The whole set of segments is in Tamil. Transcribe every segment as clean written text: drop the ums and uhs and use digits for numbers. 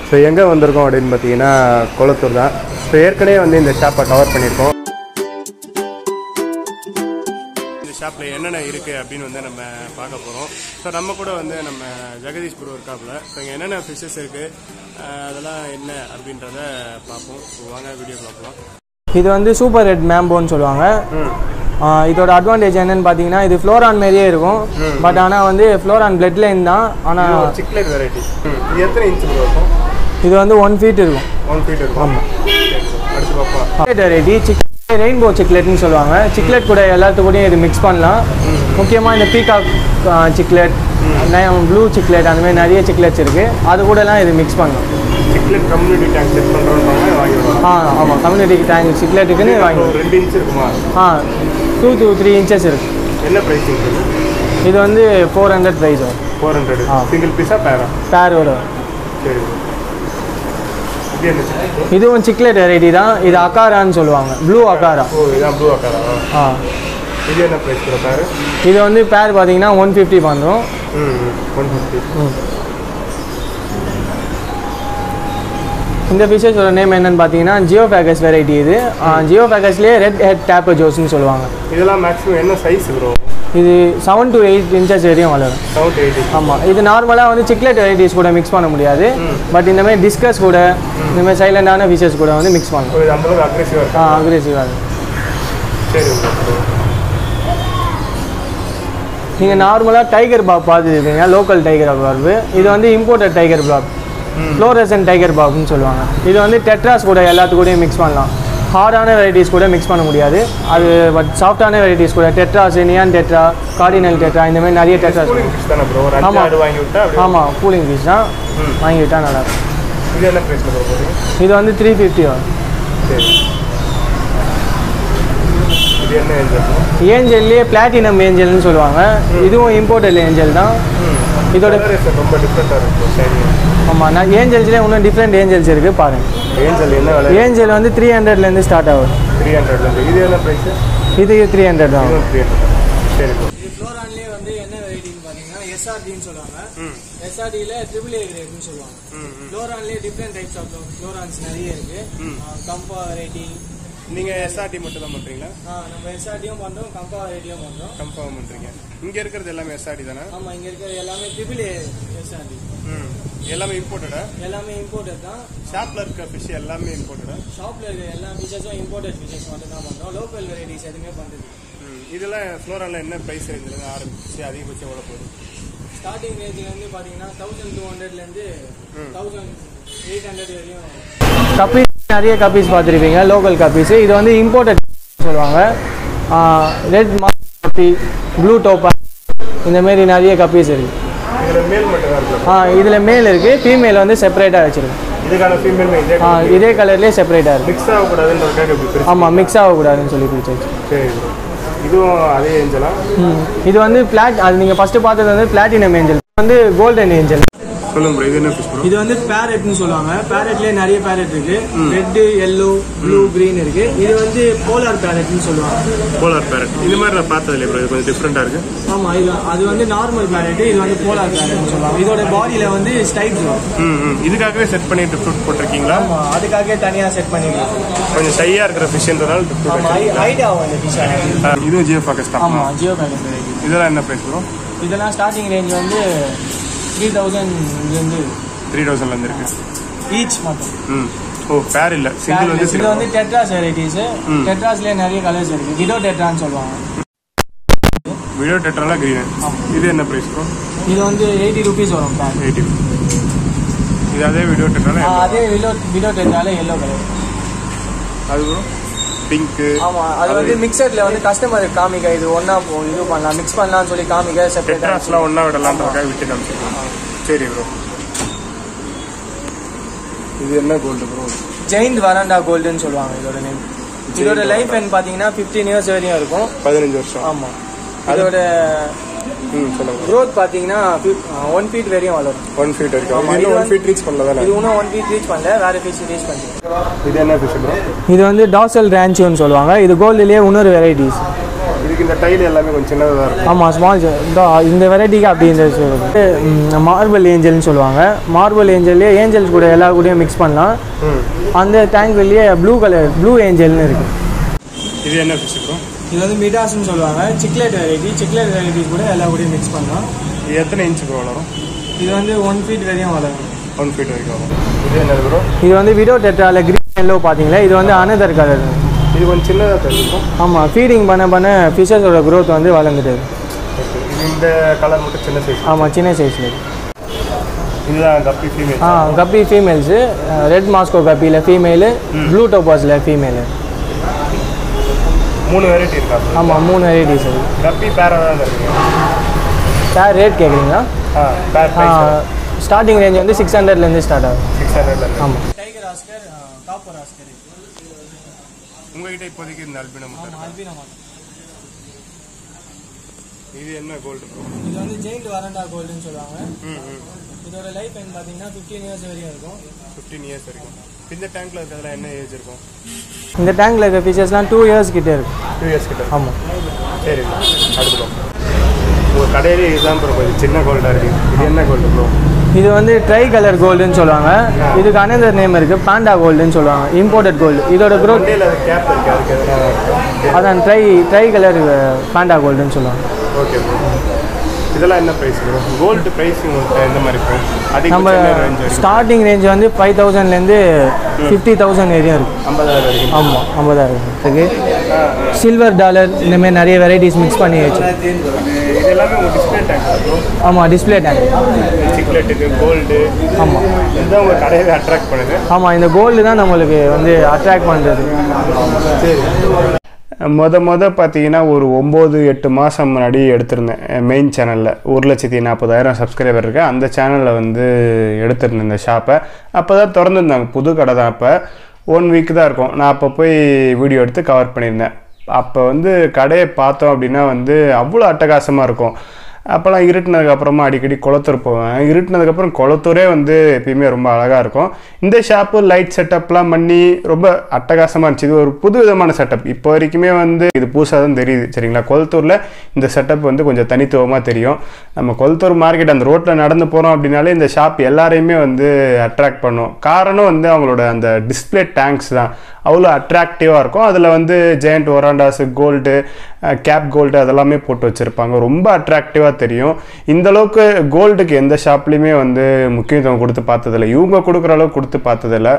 ஸோ எங்கே வந்திருக்கோம் அப்படின்னு பார்த்தீங்கன்னா கொளத்தூர் தான். ஸோ ஏற்கனவே வந்து இந்த ஷாப்பை கவர் பண்ணியிருக்கோம். இந்த ஷாப்பில் என்னென்ன இருக்குது அப்படின்னு வந்து நம்ம பார்க்க போகிறோம். ஸோ நம்ம கூட வந்து நம்ம ஜெகதீஷ் ப்ரோ இருக்காப்புல. ஸோ இங்கே என்னென்ன ஃபிஷ்ஷஸ் இருக்குது அதெல்லாம் என்ன அப்படின்றத பார்ப்போம். வாங்க வீடியோ பார்க்கலாம். இது வந்து சூப்பர் ரெட் மேம்போன்னு சொல்லுவாங்க. இதோட அட்வான்டேஜ் என்னன்னு பார்த்தீங்கன்னா இது ஃப்ளோரான் மாதிரியே இருக்கும். பட் ஆனால் வந்து ஃப்ளோரான் பிளட் லைன் தான். ஆனால் சிக்லெட் வெரைட்டி. இது எத்தனை இன்ச்சு இருக்கும்? இது வந்து 1 feet இருக்கும். 1 feet இருக்கும். ஆமாம். அடுத்து பார்ப்போம். சிக்லெட் வெரைட்டி ரெயின்போ சிக்லெட்னு சொல்லுவாங்க. சிக்லெட் கூட எல்லாத்துக்கூடையும் இது மிக்ஸ் பண்ணலாம். முக்கியமாக இந்த பீகாக் சிக்லெட், ப்ளூ சிக்லெட், அந்த மாதிரி நிறைய சிக்லெட்ஸ் இருக்குது. அது கூடலாம் இது மிக்ஸ் பண்ணலாம். சிக்லெட் கம்யூனிட்டி டேங்க் செட் பண்ணுறோம்னா வாங்கிடுவோம். ஆமாம், கம்யூனிட்டி டேங்க் சிக்லெட்டுக்குன்னு வாங்கி 2 இன்ச் இருக்குமா? 2 to 3 inches இருக்குது. என்ன ப்ரைஸிங் இருக்குது? இது வந்து 400 ப்ரைஸ் வரும். 400. சிங்கிள் பீஸா பேரா? பேர் வரும். சரி. இதுவும் சிக்லெட் வெரைட்டி தான். இது அகாரான்னு சொல்லுவாங்க, ப்ளூ அகாரா. ஓ, இதான் ப்ளூ அகாரா. இது என்ன ப்ரைஸ் பேர்? இது வந்து பேர் பார்த்தீங்கன்னா 150 பண்ணுறோம். 150. இந்த ஃபிஷ்ஷஸோட நேம் என்னன்னு பார்த்தீங்கன்னா ஜியோஃபேகஸ் வெரைட்டி. இது ஜியோஃபேகஸ்லேயே ரெட் ஹெட் டேப்பஜோஸ்ன்னு சொல்லுவாங்க. இதெல்லாம் மேக்ஸிமம் என்ன சைஸ் ப்ரோ? இது 7 to 8 inches வரையும் வளரும். 7 to 8. ஆமாம். இது நார்மலாக வந்து சிக்லெட் வெரைட்டிஸ் கூட மிக்ஸ் பண்ண முடியாது. பட் இந்த மாதிரி டிஸ்கஸ் கூட, இந்த மாதிரி சைலண்டான ஃபிஷஸ் கூட வந்து மிக்ஸ் பண்ணலாம். இது அந்த அளவுக்கு அக்ரெசிவாக இருக்கும். அக்ரெசிவாக இருக்கும். சரி. நீங்கள் நார்மலாக டைகர் பாப் பார்த்துருக்கீங்க, லோக்கல் டைகர் பாப். இது வந்து இம்போர்ட்டட் டைகர் பாப், ஃப்ளோரசன்ட் டைகர் பாப்னு சொல்லுவாங்க. இது வந்து டெட்ராஸ் கூட எல்லாத்துக்கூடையும் மிக்ஸ் பண்ணலாம். ஹார்டான வெரைட்டிஸ் கூட மிக்ஸ் பண்ண முடியாது அது. பட் சாஃப்டான வெரைட்டிஸ் கூட Tedros, neon tetra, cardinal tetra, இந்த மாதிரி நிறைய டெட்ராஸ். ஆமாம், கூலிங் ஃபிஷ் தான். வாங்கிவிட்டா நல்லாயிருக்கும். இது என்ன ப்ரைஸில் போகுது? இது வந்து 350 வரும். இது என்ன ஏஞ்சல்? ஏஞ்சல்லையே பிளாட்டினம் ஏஞ்சல்னு சொல்லுவாங்க. இதுவும் இம்போர்ட்டட் ஏஞ்சல் தான். இதோட ரொம்ப டிஃப்ரெண்ட்டாக இருக்கும். ஆமாம், நான் ஏஞ்சல்ஸ்லேயே இன்னும் டிஃப்ரெண்ட் ஏஞ்சல்ஸ் இருக்குது பாருங்கள். ஏஞ்சல் என்ன விலை? ஏஞ்சல் வந்து 300லேருந்து ஸ்டார்ட் ஆகும். 300லேருந்து. இது என்ன ப்ரைஸு? இது 300 தான். 300. சரி. இது ஃப்ளோரான்லேயே வந்து என்ன வெரைட்டின்னு பார்த்தீங்கன்னா எஸ்ஆர்டின்னு சொல்லுவாங்க. எஸ்ஆர்டியில் AAA கிரேட்னு சொல்லுவாங்க. ஃப்ளோரான்லேயே டிஃப்ரெண்ட் டைப்ஸ் ஆஃப் ஃப்ளோரான்ஸ் நிறைய இருக்குது. கம்பா வெரைட்டி. நீங்கள் எஸ்ஆர்டி மட்டும் தான் பண்ணுறீங்களா? நம்ம எஸ்ஆர்டியும் பண்ணுறோம், கம்பா வெரைட்டியும் பண்ணுறோம். கம்ஃபார்ம் பண்ணுறீங்க. இங்கே இருக்கிறது எல்லாமே எஸ்ஆர்டி தானே? ஆமாம், இங்கே இருக்கிறது எல்லாமே AAA எஸ்ஆர்டி. எல்லாமே இம்போர்ட்டடா? எல்லாமே இம்போர்ட்டட் தான். ஷாப்பில் இருக்க ஃபிஷ் எல்லாமே இம்போர்ட்டடா? ஷாப்பில் இருக்க எல்லா ஃபிஷஸும் இம்போர்ட்டட் ஃபிஷஸ் மட்டும் தான் பண்ணுறோம். லோக்கல் வெரைட்டிஸ் எதுவுமே பண்ணுறது. இதெல்லாம் ஃப்ளோரானில் என்ன ப்ரைஸ் ரேஞ்சில் ஆரம்பிச்சு அதிகபட்சம் எவ்வளோ போகுது? ஸ்டார்டிங் ரேஞ்சிலேருந்து பார்த்தீங்கன்னா 1200லேருந்து 1800 வரையும். கப்பீஸ் நிறைய கப்பீஸ் பார்த்துருப்பீங்க, லோக்கல் கப்பீஸ். இது வந்து இம்போர்ட்டட் சொல்லுவாங்க. ரெட் கப்பி, ப்ளூ டோப்பா, இந்த மாரி நிறைய கப்பீஸ் இருக்குது. இதில் மேல் மட்டும் தான் இருக்குது? இதில் மேல் இருக்குது, ஃபீமேல் வந்து செப்பரேட்டாக வச்சுருக்கு. இதுக்கான ஃபீமேல் இதே கலர்லேயே செப்பரேட்டாக இருக்குது. மிக்ஸ் ஆகக்கூடாதுன்றதுக்காக? ஆமாம், மிக்ஸ் ஆகக்கூடாதுன்னு சொல்லி பிடிச்சாச்சு. சரி. இதுவும் அதே ஏஞ்சலா? இது வந்து அது நீங்கள் ஃபஸ்ட்டு பார்த்தது வந்து பிளாட்டினம் ஏஞ்சல். வந்து கோல்டன் ஏஞ்சல். சொல்லுங்க ப்ரோ, இது என்ன ஃபிஷ் ப்ரோ? இது வந்து பேரட்னு சொல்லுவாங்க. பேரட்லேயே நிறைய பேரட் இருக்கு. ரெட், எல்லோ, ப்ளூ, கிரீன் இருக்கு. இது வந்து போலார் பேரட்னு சொல்லுவாங்க. போலார் பேரட் இது மாதிரி நான் பார்த்தது இல்லை ப்ரோ. இது கொஞ்சம் டிஃப்ரெண்டா இருக்கு. ஆமா, இது அது வந்து நார்மல் பேரட். இது வந்து போலார் பேரட்னு சொல்லுவாங்க. இதோட பாடியில வந்து ஸ்டைப்ஸ் வரும். இதுக்காகவே செட் பண்ணிட்டு ஃப்ரூட் போட்டிருக்கீங்களா? ஆமா, அதுக்காகவே தனியா செட் பண்ணிருக்கோம். கொஞ்சம் ஷையா இருக்கிற ஃபிஷ்ன்றதால ஹைட் ஆகும் இந்த ஃபிஷ். இதுவும் ஜியோஃபேகஸ் தான். ஆமா, ஜியோஃபேகஸ் வெரைட்டி. இதெல்லாம் என்ன பிரைஸ் ப்ரோ? இதெல்லாம் ஸ்டார்டிங் ரேஞ்ச் வந்து 3000லேருந்து 3000லேருந்து இருக்கு ஈச் மட்டும். ஓ, பேர் இல்ல, சிங்கிள் வந்து. இது வந்து டெட்ராஸ் வெரைட்டிஸ். டெட்ராஸ்லயே நிறைய கலர்ஸ் இருக்கு. விடோ டெட்ரான்னு சொல்லுவாங்க. விடோ டெட்ரால கிரீன். இது என்ன பிரைஸ் ப்ரோ? இது வந்து 80 rupees வரும் பேக். 80. இது அதே விடோ டெட்ரால? அதே விடோ டெட்ரால yellow கலர். அது ப்ரோ பிங்க். ஆமா, அது வந்து மிக்சர்ல வந்து கஸ்டமருக்கு காமிக்க இது ஒண்ணா இது பண்ணலாம், மிக்ஸ் பண்ணலாம்னு சொல்லி காமிக்க செப்பரேட். டெட்ராஸ்லாம் ஒண்ணா விடலாம்ன்றதுக்காக விட்டு காமிச்சிருக்கோம். சரி ப்ரோ. இது என்ன கோல்டு ப்ரோ? ஜெயிண்ட் வராண்டா கோல்டுன்னு சொல்லுவாங்க இதோட நேம். இதோட லைஃப் என்ன பாத்தீங்கன்னா 15 years வரையும் இருக்கும். 15 வருஷம். ஆமா. அதோட growth பாத்தீங்கன்னா 1 feet வரையும் வளரும். 1 feet வரைக்கும். இது 1 feet ரீச் பண்ணல தானே? இது இன்னும் 1 feet ரீச் பண்ணல, வேற ஃபிஷ் ரீச் பண்ணிருக்கு. இது என்ன ஃபிஷ் ப்ரோ? இது வந்து டார்சல் ரான்ச்சியோன்னு சொல்லுவாங்க. இது கோல்ட்லயே இன்னொரு வெரைட்டிஸ். இது இதுக்கு இந்த டைல் எல்லாமே கொஞ்சம் சின்னதாக தான் இருக்கும். ஆமாம், ஸ்மால் இந்த வெரைட்டிக்கு அப்படி இந்த மார்பிள் ஏஞ்சல்னு சொல்லுவாங்க. மார்பிள் ஏஞ்சல்லே ஏஞ்சல்ஸ் கூட எல்லா கூடயும் மிக்ஸ் பண்ணலாம். அந்த டேங்க் வெளியே ப்ளூ ஏஞ்சல்னு இருக்குது. இது என்ன ஃபிஷ் ப்ரோ? இது வந்து மிடாஸ்ன்னு சொல்லுவாங்க. சிக்லெட் வெரைட்டி கூட எல்லா கூடயும் மிக்ஸ் பண்ணலாம். இது எத்தனை இன்ச்சு ப்ரோ வளரும்? இது வந்து 1 feet வரையும் வளரும். 1 feet வரைக்கும் வரும். இது என்ன ப்ரோ? இது வந்து விடோ டெட்ரால கிரீன் எல்லோ பார்த்தீங்களா, இது வந்து அனதர் கலர். இது கொஞ்சம் சின்னதாக தெரியும். ஆமாம், ஃபீடிங் பண்ண ஃபிஷஸோட க்ரோத் வந்து வளர்ந்துட்டு. இது இந்த கலர் மட்டும் சின்ன சைஸ். ஆமாம், சின்ன சைஸில். இதுதான் guppy female. Guppy females. Red Moscow கப்பியில் ஃபீமேலு, ப்ளூ டோபாஸில் ஃபீமேலு. 3 வெரைட்டி இருக்கா? ஆமாம், 3 வெரைட்டிஸ் இருக்குது. கப்பி பேராக தான் இருக்குங்க. பேர் ரேட் கேட்குறீங்களா? ஸ்டார்டிங் ரேஞ்ச் வந்து 600லேருந்து ஸ்டார்ட் ஆகும். 600. ஆமாம். Tiger Oscar, copper Oscar. உங்ககிட்ட இப்போதைக்கு இந்த அல்பினோ மட்டும். அல்பினோ மட்டும். இது என்ன கோல்டு ப்ரோ? இது வந்து ஜெயிண்ட் வரண்டா கோல்டுன்னு சொல்லுவாங்க. இதோட லைஃப் டைம் பார்த்தீங்கன்னா 15 years வரைக்கும் இருக்கும். 15 years வரைக்கும். இந்த டேங்க்ல இருக்கிறதுல என்ன ஏஜ் இருக்கும்? இந்த டேங்க்ல இருக்க ஃபிஷஸ்லாம் 2 years கிட்ட இருக்கு. 2 years கிட்ட. ஆமாம். சரி, அடுத்து உங்கள் கடையிலே இதுதான் ப்ரோ கொஞ்சம் சின்ன கோல்டாக இருக்குது. இது என்ன கோல்டு ப்ரோ? இது வந்து ட்ரை கலர் கோல்டுன்னு சொல்லுவாங்க. இதுக்கு அனதர் நேம் இருக்குது, பாண்டா கோல்டுன்னு சொல்லுவாங்க. Imported gold. இதோட க்ரோத் கேப் இருக்கு, அதுக்கு எதனா? அதான் ட்ரை கலர் பாண்டா கோல்டுன்னு சொல்லுவாங்க. Okay bro. இதெல்லாம் என்ன ப்ரைஸ் ப்ரோ? கோல்டு ப்ரைஸிங் உங்களுக்கு எந்த மாதிரி இருக்கும்? நம்ம ஸ்டார்டிங் ரேஞ்ச் வந்து 5000லேருந்து 50,000 வரையும் இருக்குது. 50,000 வரைக்கும். ஆமாம், 50,000 இருக்குது. சில்வர் டாலர் இந்தமாதிரி நிறைய வெரைட்டிஸ் மிக்ஸ் பண்ணி வச்சு. இது எல்லாமே உங்கள் டிஸ்பிளே டேங்க் ப்ரோ? ஆமாம், டிஸ்பிளே டேங்க். சிக்லெட்டுக்கு கோல்டு. ஆமாம், இதுதான் உங்கள் கடையை அட்ராக்ட் பண்ணுது. ஆமாம், இந்த கோல்டு தான் நம்மளுக்கு வந்து அட்ராக்ட் பண்ணுறது. சரி, பார்த்தீங்கன்னா ஒரு 9-8 மாதம் முன்னாடி எடுத்திருந்தேன் மெயின் சேனலில். 1,40,000 சப்ஸ்கிரைபர் இருக்குது. அந்த சேனலில் வந்து எடுத்திருந்தேன் இந்த ஷாப்பை. அப்போ தான் திறந்துருந்தாங்க, புது கடை தான். அப்போ 1 week தான் இருக்கும். நான் அப்போ போய் வீடியோ எடுத்து கவர் பண்ணியிருந்தேன். அப்போ வந்து கடையை பார்த்தோம் அப்படின்னா வந்து அவ்வளோ அட்டகாசமாக இருக்கும். அப்போல்லாம் இருட்டினதுக்கப்புறமா அடிக்கடி குளத்தூர் போவேன். இருட்டினதுக்கப்புறம் குளத்தூரே வந்து எப்பயுமே ரொம்ப அழகாக இருக்கும். இந்த ஷாப்பு லைட் செட்டப்லாம் பண்ணி ரொம்ப அட்டகாசமாக இருந்துச்சு. இது ஒரு புது விதமான செட்டப். இப்போ வரைக்குமே வந்து இது புதுசாக தான் தெரியுது. சரிங்களா? குளத்தூரில் இந்த செட்டப் வந்து கொஞ்சம் தனித்துவமாக தெரியும். நம்ம குளத்தூர் மார்க்கெட் அந்த ரோட்டில் நடந்து போகிறோம் அப்படின்னாலே இந்த ஷாப் எல்லாரையுமே வந்து அட்ராக்ட் பண்ணும். காரணம் வந்து அவங்களோட அந்த டிஸ்பிளே டேங்க்ஸ் தான் அவ்வளோ அட்ராக்டிவாக இருக்கும். அதில் வந்து ஜெயண்ட் ஒராண்டாஸு, கோல்டு, கேப் கோல்டு அதெல்லாமே போட்டு வச்சுருப்பாங்க. ரொம்ப அட்ராக்டிவாக தெரியும். இந்தளவுக்கு கோல்டுக்கு எந்த ஷாப்லேயுமே வந்து முக்கியத்துவம் கொடுத்து பார்த்ததில்லை. இவங்க கொடுக்குற அளவுக்கு கொடுத்து பார்த்ததில்லை.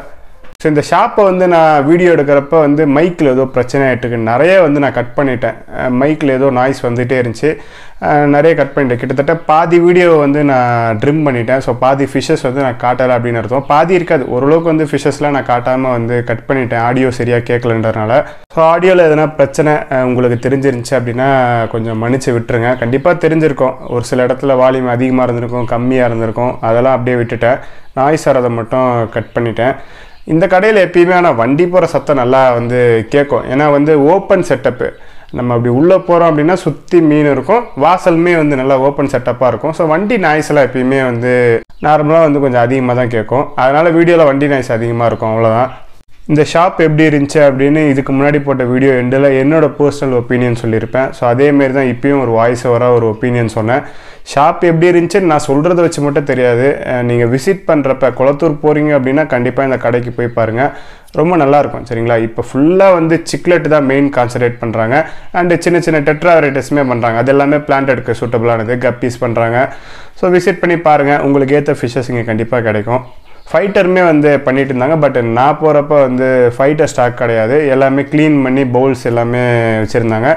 ஸோ இந்த ஷாப்பை வந்து நான் வீடியோ எடுக்கிறப்ப வந்து மைக்கில் ஏதோ பிரச்சனை ஆகிட்டுருக்கு. நிறைய வந்து நான் கட் பண்ணிட்டேன். மைக்கில் ஏதோ நாய்ஸ் வந்துகிட்டே இருந்துச்சு. நிறைய கட் பண்ணிட்டேன். கிட்டத்தட்ட பாதி வீடியோவை வந்து நான் ட்ரிம் பண்ணிட்டேன். ஸோ பாதி ஃபிஷ்ஷஸ் வந்து நான் காட்டலை அப்படின்னு அர்த்தம். பாதி இருக்காது, ஓரளவுக்கு வந்து ஃபிஷ்ஷஸ்லாம் நான் காட்டாமல் வந்து கட் பண்ணிட்டேன். ஆடியோ சரியாக கேட்கலன்றதுனால. ஸோ ஆடியோவில் எதனா பிரச்சனை உங்களுக்கு தெரிஞ்சிருந்துச்சு அப்படின்னா கொஞ்சம் மன்னிச்சு விட்டுருங்க. கண்டிப்பாக தெரிஞ்சிருக்கும். ஒரு சில இடத்துல வால்யூம் அதிகமாக இருந்திருக்கும், கம்மியாக இருந்திருக்கும். அதெல்லாம் அப்படியே விட்டுட்டேன். நாய்ஸ் வரதை மட்டும் கட் பண்ணிட்டேன். இந்த கடையில் எப்பயுமே ஆனால் வண்டி போகிற சத்தம் நல்லா வந்து கேட்கும். ஏன்னா வந்து ஓப்பன் செட்டப்பு. நம்ம அப்படி உள்ளே போகிறோம் அப்படின்னா சுற்றி மீன் இருக்கும். வாசலுமே வந்து நல்லா ஓப்பன் செட்டப்பாக இருக்கும். ஸோ வண்டி நாய்ஸ்லாம் எப்பயுமே வந்து நார்மலாக வந்து கொஞ்சம் அதிகமாக தான் கேட்கும். அதனால் வீடியோவில் வண்டி நாய்ஸ் அதிகமாக இருக்கும், அவ்வளோதான். இந்த ஷாப் எப்படி இருந்துச்சு அப்படின்னு இதுக்கு முன்னாடி போட்ட வீடியோ எண்டில் என்னோடய பர்சனல் ஒப்பீனியன் சொல்லியிருப்பேன். ஸோ அதேமாரி தான் இப்பயும் ஒரு வாய்ஸ் ஓவராக ஒரு ஒப்பீனியன் சொன்னேன். ஷாப் எப்படி இருந்துச்சுன்னு நான் சொல்கிறத வச்சு மட்டும் தெரியாது. நீங்கள் விசிட் பண்ணுறப்ப குளத்தூர் போகிறீங்க அப்படின்னா கண்டிப்பாக இந்த கடைக்கு போய் பாருங்கள். ரொம்ப நல்லாயிருக்கும். சரிங்களா? இப்போ ஃபுல்லாக வந்து சிக்லெட் தான் மெயின் கான்சன்ட்ரேட் பண்ணுறாங்க. அண்டு சின்ன சின்ன டெட்ரா வெரைட்டிஸுமே பண்ணுறாங்க. அது எல்லாமே பிளான்டெடுக்கு சூட்டபுளானது. கப்பீஸ் பண்ணுறாங்க. ஸோ விசிட் பண்ணி பாருங்கள். உங்களுக்கு ஏற்ற ஃபிஷ்ஷஸ் இங்கே கண்டிப்பாக கிடைக்கும். ஃபைட்டருமே வந்து பண்ணிட்டு இருந்தாங்க. பட் நான் போகிறப்ப வந்து ஃபைட்டர் ஸ்டாக் கிடையாது. எல்லாமே க்ளீன் பண்ணி பவுல்ஸ் எல்லாமே வச்சுருந்தாங்க.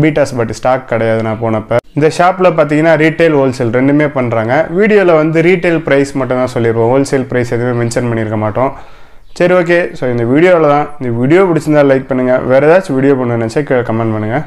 பீட்டாஸ் பட் ஸ்டாக் கிடையாது நான் போனப்போ. இந்த ஷாப்பில் பார்த்தீங்கன்னா ரீட்டைல், ஹோல்சேல் ரெண்டுமே பண்ணுறாங்க. வீடியோவில் வந்து ரீட்டைல் ப்ரைஸ் மட்டும் தான் சொல்லிடுவோம். ஹோல்சேல் ப்ரைஸ் எதுவுமே மென்ஷன் பண்ணியிருக்க மாட்டோம். சரி, ஓகே. ஸோ இந்த வீடியோவில் தான். இந்த வீடியோ பிடிச்சிருந்தா லைக் பண்ணுங்கள். வேறு ஏதாச்சும் வீடியோ பண்ணணும்னு நினச்சா கமெண்ட் பண்ணுங்கள்.